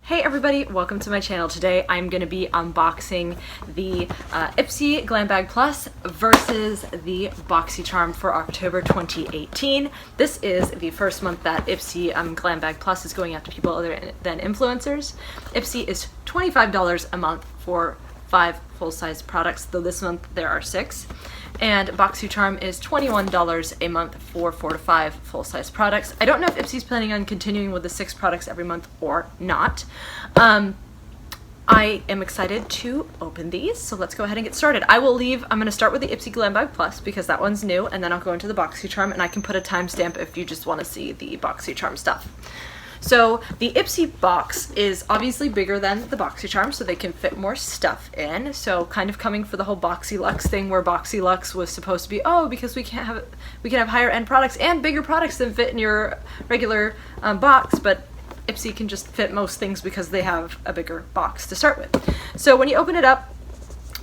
Hey everybody, welcome to my channel. Today I'm going to be unboxing the Ipsy Glam Bag Plus versus the Boxycharm for October 2018. This is the first month that Ipsy Glam Bag Plus is going out to people other than influencers. Ipsy is $25 a month for 5 full-size products, though this month there are 6. And Boxycharm is $21 a month for 4 to 5 full-size products. I don't know if Ipsy's planning on continuing with the 6 products every month or not. I am excited to open these, so let's go ahead and get started. I'm going to start with the Ipsy Glam Bag Plus because that one's new, and then I'll go into the Boxycharm, and I can put a timestamp if you just want to see the Boxycharm stuff. So the Ipsy box is obviously bigger than the Boxycharm, so they can fit more stuff in. So kind of coming for the whole BoxyLuxe thing, where BoxyLuxe was supposed to be, oh, because we can have higher end products and bigger products than fit in your regular box, but Ipsy can just fit most things because they have a bigger box to start with. So when you open it up,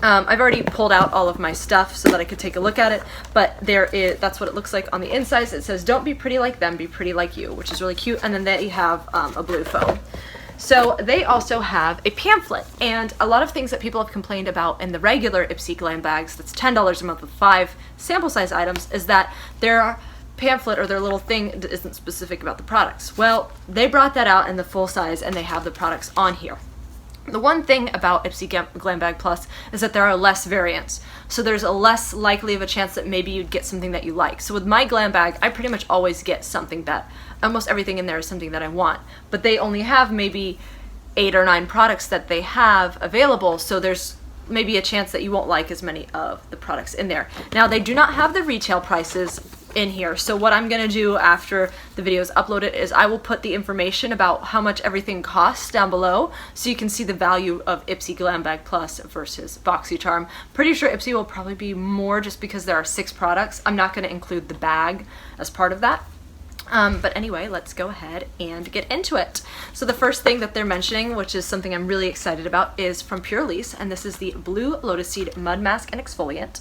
I've already pulled out all of my stuff so that I could take a look at it, but that's what it looks like on the inside. It says, "Don't be pretty like them, be pretty like you," which is really cute, and then they have a blue foam. So they also have a pamphlet, and a lot of things that people have complained about in the regular Ipsy Glam Bags, that's $10 a month with 5 sample size items, is that their pamphlet or their little thing isn't specific about the products. Well, they brought that out in the full size, and they have the products on here. The one thing about Ipsy Glam Bag Plus is that there are less variants, so there's a less likely of a chance that maybe you'd get something that you like. So with my Glam Bag, I pretty much always get something that, almost everything in there is something that I want, but they only have maybe 8 or 9 products that they have available, so there's maybe a chance that you won't like as many of the products in there. Now, they do not have the retail prices in here, so what I'm gonna do after the video is uploaded is I will put the information about how much everything costs down below so you can see the value of Ipsy Glam Bag Plus versus Boxycharm. Pretty sure Ipsy will probably be more just because there are 6 products. I'm not gonna include the bag as part of that. But anyway, let's go ahead and get into it. So the first thing that they're mentioning, which is something I'm really excited about, is from Purlisse, and this is the Blue Lotus Seed Mud Mask and Exfoliant.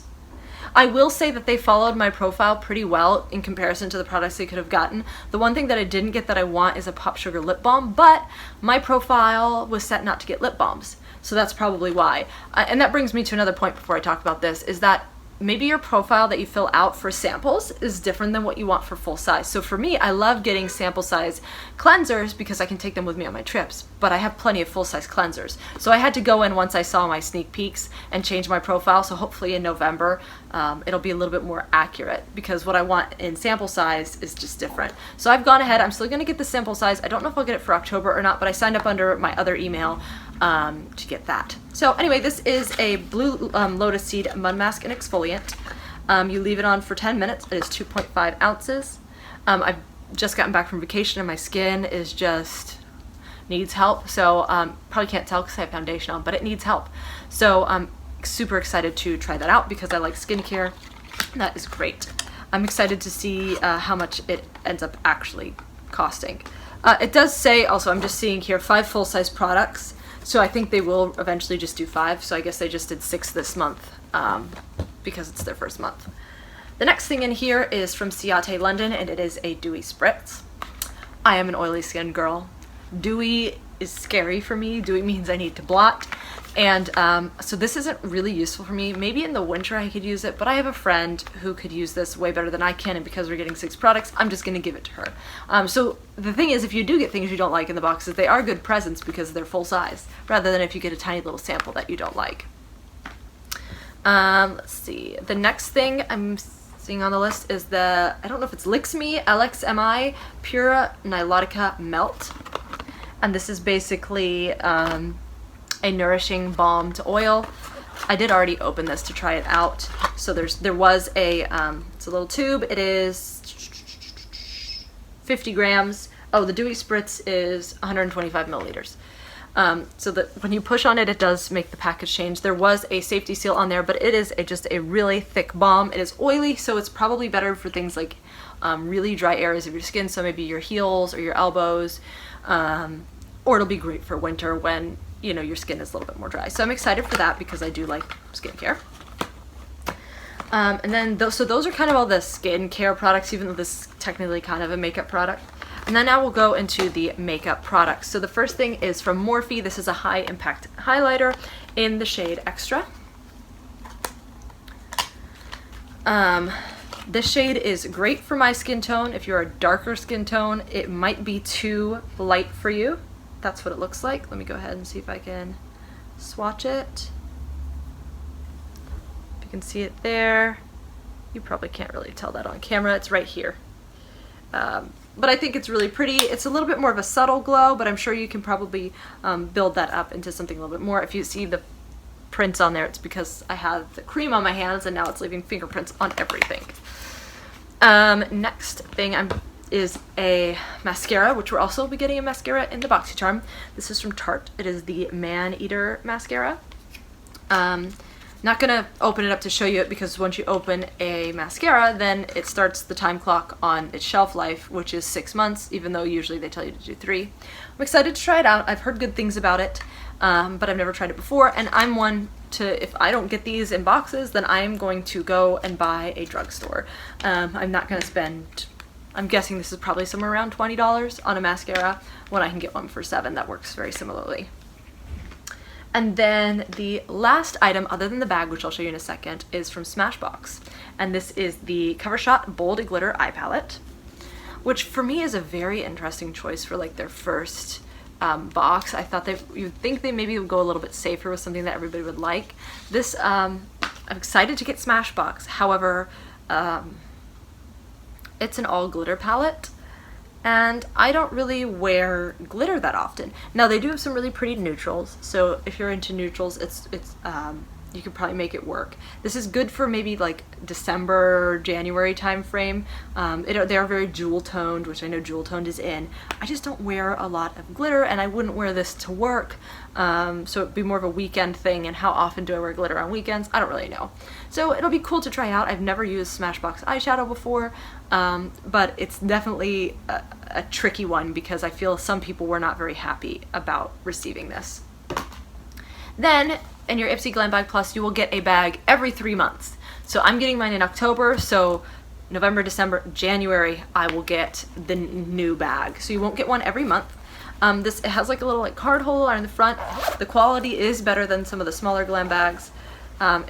I will say that they followed my profile pretty well in comparison to the products they could have gotten. The one thing that I didn't get that I want is a Pop Sugar lip balm, but my profile was set not to get lip balms, so that's probably why. And that brings me to another point before I talk about this, is that maybe your profile that you fill out for samples is different than what you want for full size. So for me, I love getting sample size cleansers because I can take them with me on my trips, but I have plenty of full size cleansers. So I had to go in once I saw my sneak peeks and change my profile, so hopefully in November it'll be a little bit more accurate because what I want in sample size is just different. So I've gone ahead, I'm still gonna get the sample size. I don't know if I'll get it for October or not, but I signed up under my other email to get that. So anyway, this is a Blue Lotus Seed Mud Mask and Exfoliant. You leave it on for 10 minutes. It is 2.5 ounces. I've just gotten back from vacation and my skin is just needs help. So probably can't tell because I have foundation on, but it needs help. So I'm super excited to try that out because I like skincare. That is great. I'm excited to see how much it ends up actually costing. It does say also, I'm just seeing here, 5 full-size products. So I think they will eventually just do 5. So I guess they just did 6 this month because it's their first month. The next thing in here is from Ciate London, and it is a Dewy Spritz. I am an oily skin girl. Dewy is scary for me. Dewy means I need to blot. And so this isn't really useful for me. Maybe in the winter I could use it, but I have a friend who could use this way better than I can, and because we're getting 6 products, I'm just going to give it to her. So the thing is, if you do get things you don't like in the boxes, they are good presents because they're full size, rather than if you get a tiny little sample that you don't like. Let's see. The next thing I'm seeing on the list is the, I don't know if it's LXMI Pure Nilotica Melt. And this is basically a nourishing balm to oil. I did already open this to try it out. So there was a, it's a little tube. It is 50 grams. Oh, the Dewy Spritz is 125 milliliters. So that when you push on it, it does make the package change. There was a safety seal on there, but it is just a really thick balm. It is oily, so it's probably better for things like really dry areas of your skin, so maybe your heels or your elbows, or it'll be great for winter when, you know, your skin is a little bit more dry. So I'm excited for that because I do like skincare. And then so those are kind of all the skincare products, even though this is technically kind of a makeup product. And then now we'll go into the makeup products. So the first thing is from Morphe. This is a high impact highlighter in the shade Extra. This shade is great for my skin tone. If you're a darker skin tone, it might be too light for you. That's what it looks like. Let me go ahead and see if I can swatch it. If you can see it there. You probably can't really tell that on camera. It's right here. But I think it's really pretty. It's a little bit more of a subtle glow, but I'm sure you can probably build that up into something a little bit more. If you see the prints on there, it's because I have the cream on my hands and now it's leaving fingerprints on everything. Next thing is a mascara, which we're also be getting a mascara in the Boxycharm. This is from Tarte. It is the Maneater mascara. Not gonna open it up to show you it because once you open a mascara, then it starts the time clock on its shelf life, which is 6 months, even though usually they tell you to do 3. I'm excited to try it out. I've heard good things about it, but I've never tried it before, and I'm one to, if I don't get these in boxes, then I am going to go and buy a drugstore. I'm not gonna spend, I'm guessing this is probably somewhere around $20 on a mascara when I can get one for $7 that works very similarly. And then the last item, other than the bag, which I'll show you in a second, is from Smashbox. And this is the Covershot Bold Glitter Eye Palette, which for me is a very interesting choice for like their first box. I thought you'd think they maybe would go a little bit safer with something that everybody would like. This, I'm excited to get Smashbox. However, it's an all glitter palette. And I don't really wear glitter that often. Now they do have some really pretty neutrals, so if you're into neutrals, you could probably make it work. This is good for maybe like December, January time frame. They are very jewel toned, which I know jewel toned is in. I just don't wear a lot of glitter, and I wouldn't wear this to work. So it'd be more of a weekend thing, and how often do I wear glitter on weekends? I don't really know. So it'll be cool to try out. I've never used Smashbox eyeshadow before, but it's definitely a tricky one because I feel some people were not very happy about receiving this. Then in your Ipsy Glam Bag Plus, you will get a bag every 3 months. So I'm getting mine in October, so November, December, January, I will get the new bag. So you won't get one every month. It has like a little like card holder on the front. The quality is better than some of the smaller glam bags.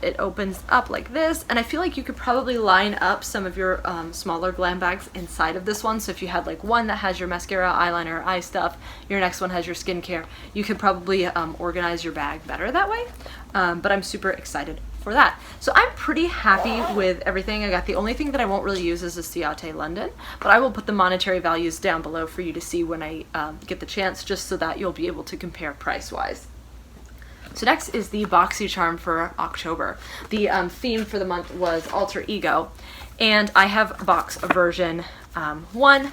It opens up like this, and I feel like you could probably line up some of your smaller glam bags inside of this one. So if you had like one that has your mascara, eyeliner, eye stuff, your next one has your skincare, you could probably organize your bag better that way. But I'm super excited for that. So I'm pretty happy with everything. I got the only thing that I won't really use is the Ciate London, but I will put the monetary values down below for you to see when I get the chance, just so that you'll be able to compare price-wise. So next is the Boxycharm for October. The theme for the month was Alter Ego, and I have box version 1,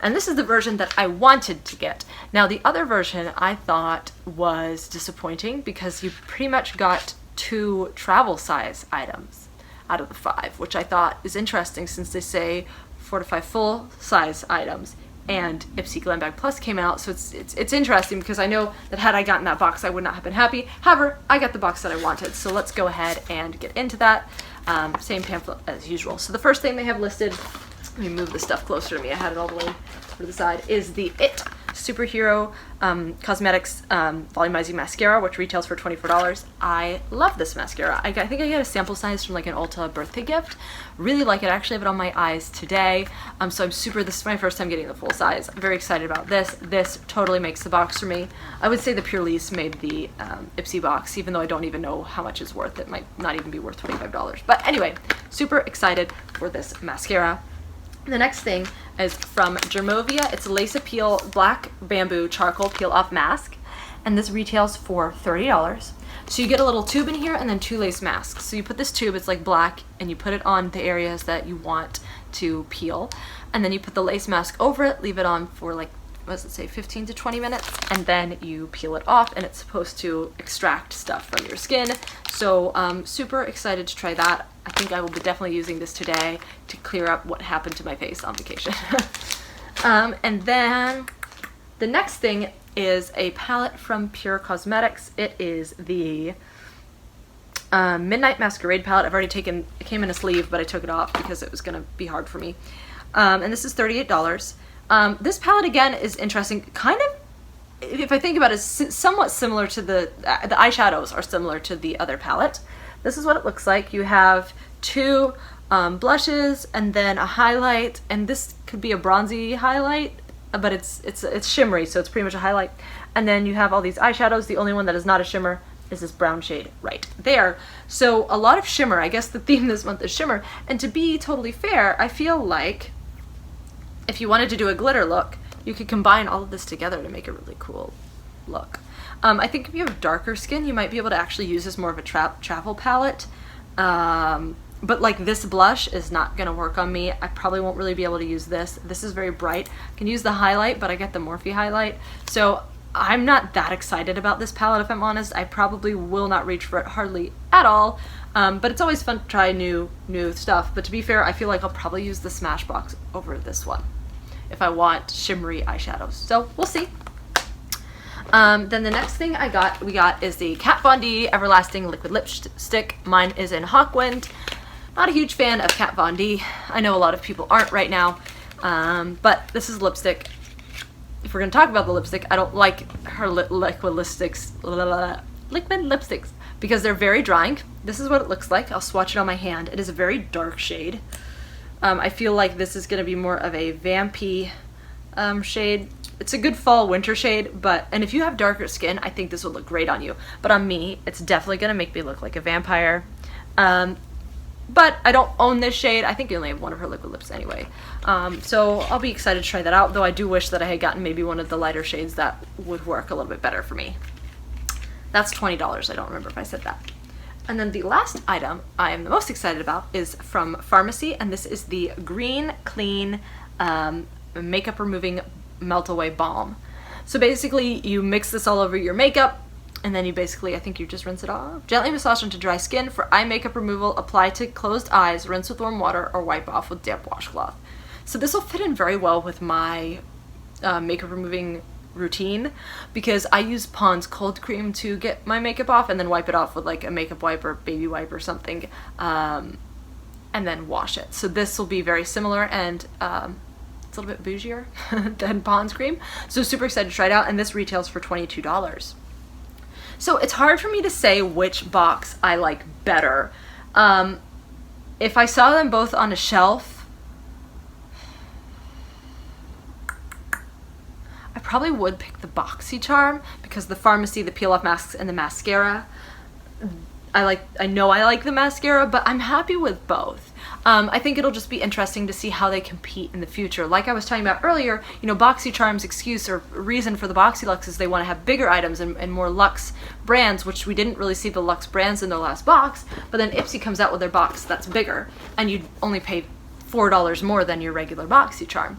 and this is the version that I wanted to get. Now the other version I thought was disappointing because you pretty much got 2 travel size items out of the 5, which I thought is interesting since they say 4 to 5 full size items. And Ipsy Glam Bag Plus came out, so it's interesting because I know that had I gotten that box, I would not have been happy. However, I got the box that I wanted, so let's go ahead and get into that. Same pamphlet as usual. So the first thing they have listed, let me move the stuff closer to me, I had it all the way to the side, is the It Superhero Cosmetics Volumizing Mascara, which retails for $24. I love this mascara. I think I got a sample size from like an Ulta birthday gift. Really like it. I actually have it on my eyes today. So this is my first time getting the full size. I'm very excited about this. This totally makes the box for me. I would say the Purlisse made the Ipsy box, even though I don't even know how much it's worth. It might not even be worth $25. But anyway, super excited for this mascara. The next thing is from Dermovia. It's a Lace Appeal Black Bamboo Charcoal Peel Off Mask, and this retails for $30. So you get a little tube in here and then 2 lace masks. So you put this tube, it's like black, and you put it on the areas that you want to peel, and then you put the lace mask over it, leave it on for like, what does it say, 15 to 20 minutes, and then you peel it off, and it's supposed to extract stuff from your skin. So super excited to try that. I think I will be definitely using this today to clear up what happened to my face on vacation. And then the next thing is a palette from Pure Cosmetics. It is the Midnight Masquerade palette. I've already taken, it came in a sleeve, but I took it off because it was gonna be hard for me. and this is $38. This palette again is interesting, kind of, if I think about it, it's somewhat similar to the eyeshadows are similar to the other palette. This is what it looks like. You have two blushes and then a highlight, and this could be a bronzy highlight, but it's shimmery, so it's pretty much a highlight. And then you have all these eyeshadows. The only one that is not a shimmer is this brown shade right there. So a lot of shimmer. I guess the theme this month is shimmer. And to be totally fair, I feel like if you wanted to do a glitter look, you could combine all of this together to make a really cool look. I think if you have darker skin, you might be able to actually use this more of a travel palette. But like this blush is not gonna work on me. I probably won't really be able to use this. This is very bright. I can use the highlight, but I get the Morphe highlight. So I'm not that excited about this palette, if I'm honest. I probably will not reach for it hardly at all. But it's always fun to try new stuff. But to be fair, I feel like I'll probably use the Smashbox over this one if I want shimmery eyeshadows. So we'll see. Then the next thing we got is the Kat Von D Everlasting Liquid Lipstick. Mine is in Hawkwind. Not a huge fan of Kat Von D. I know a lot of people aren't right now, but this is lipstick. If we're going to talk about the lipstick, I don't like her liquid lipsticks because they're very drying. This is what it looks like. I'll swatch it on my hand. It is a very dark shade. I feel like this is going to be more of a vampy shade. It's a good fall winter shade, and if you have darker skin, I think this will look great on you. But on me, it's definitely going to make me look like a vampire. But I don't own this shade. I think you only have one of her liquid lips anyway. So I'll be excited to try that out, though I do wish that I had gotten maybe one of the lighter shades that would work a little bit better for me. That's $20. I don't remember if I said that. And then the last item I am the most excited about is from Farmacy, and this is the Green Clean Makeup Removing Melt Away Balm. So basically you mix this all over your makeup, and then you basically, I think you just rinse it off. Gently massage onto dry skin. For eye makeup removal, apply to closed eyes, rinse with warm water, or wipe off with damp washcloth. So this will fit in very well with my makeup removing routine, because I use Pond's cold cream to get my makeup off and then wipe it off with like a makeup wipe or baby wipe or something, and then wash it. So this will be very similar, and it's a little bit bougier than Pond's cream. So super excited to try it out, and this retails for $22. So it's hard for me to say which box I like better. If I saw them both on a shelf, I probably would pick the Boxycharm, because the Farmacy, the peel off masks, and the mascara, I know I like the mascara, but I'm happy with both. I think it'll just be interesting to see how they compete in the future. Like I was talking about earlier, you know, Boxycharm's excuse or reason for the BoxyLuxe is they want to have bigger items and more luxe brands, which we didn't really see the luxe brands in their last box, but then Ipsy comes out with their box that's bigger, and you only pay $4 more than your regular Boxycharm.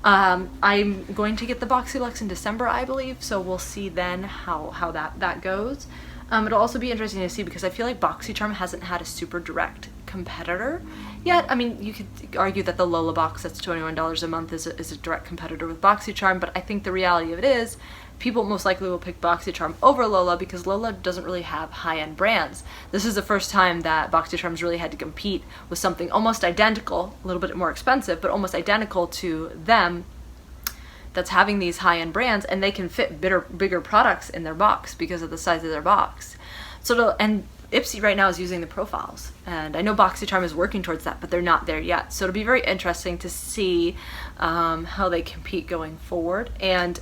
I'm going to get the BoxyLuxe in December, I believe, so we'll see then how that goes. It'll also be interesting to see, because I feel like Boxycharm hasn't had a super direct competitor yet. I mean, you could argue that the Lola box that's $21 a month is a direct competitor with Boxycharm, but I think the reality of it is people most likely will pick Boxycharm over Lola, because Lola doesn't really have high-end brands. This is the first time that Boxycharm's really had to compete with something almost identical, a little bit more expensive, but almost identical to them, that's having these high-end brands, and they can fit bigger products in their box because of the size of their box. And Ipsy right now is using the profiles, and I know Boxycharm is working towards that, but they're not there yet. So it'll be very interesting to see how they compete going forward. And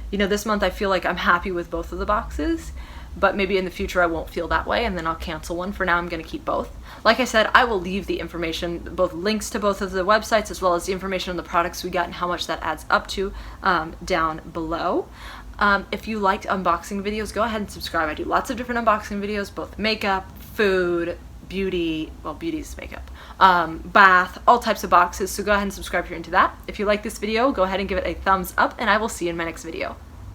you know, this month I feel like I'm happy with both of the boxes, but maybe in the future I won't feel that way, and then I'll cancel one. For now, I'm going to keep both. Like I said, I will leave the information, both links to both of the websites, as well as the information on the products we got and how much that adds up to, down below. If you liked unboxing videos, go ahead and subscribe. I do lots of different unboxing videos, both makeup, food, beauty, well, beauty's makeup, bath, all types of boxes, so go ahead and subscribe if you're into that. If you like this video, go ahead and give it a thumbs up, and I will see you in my next video.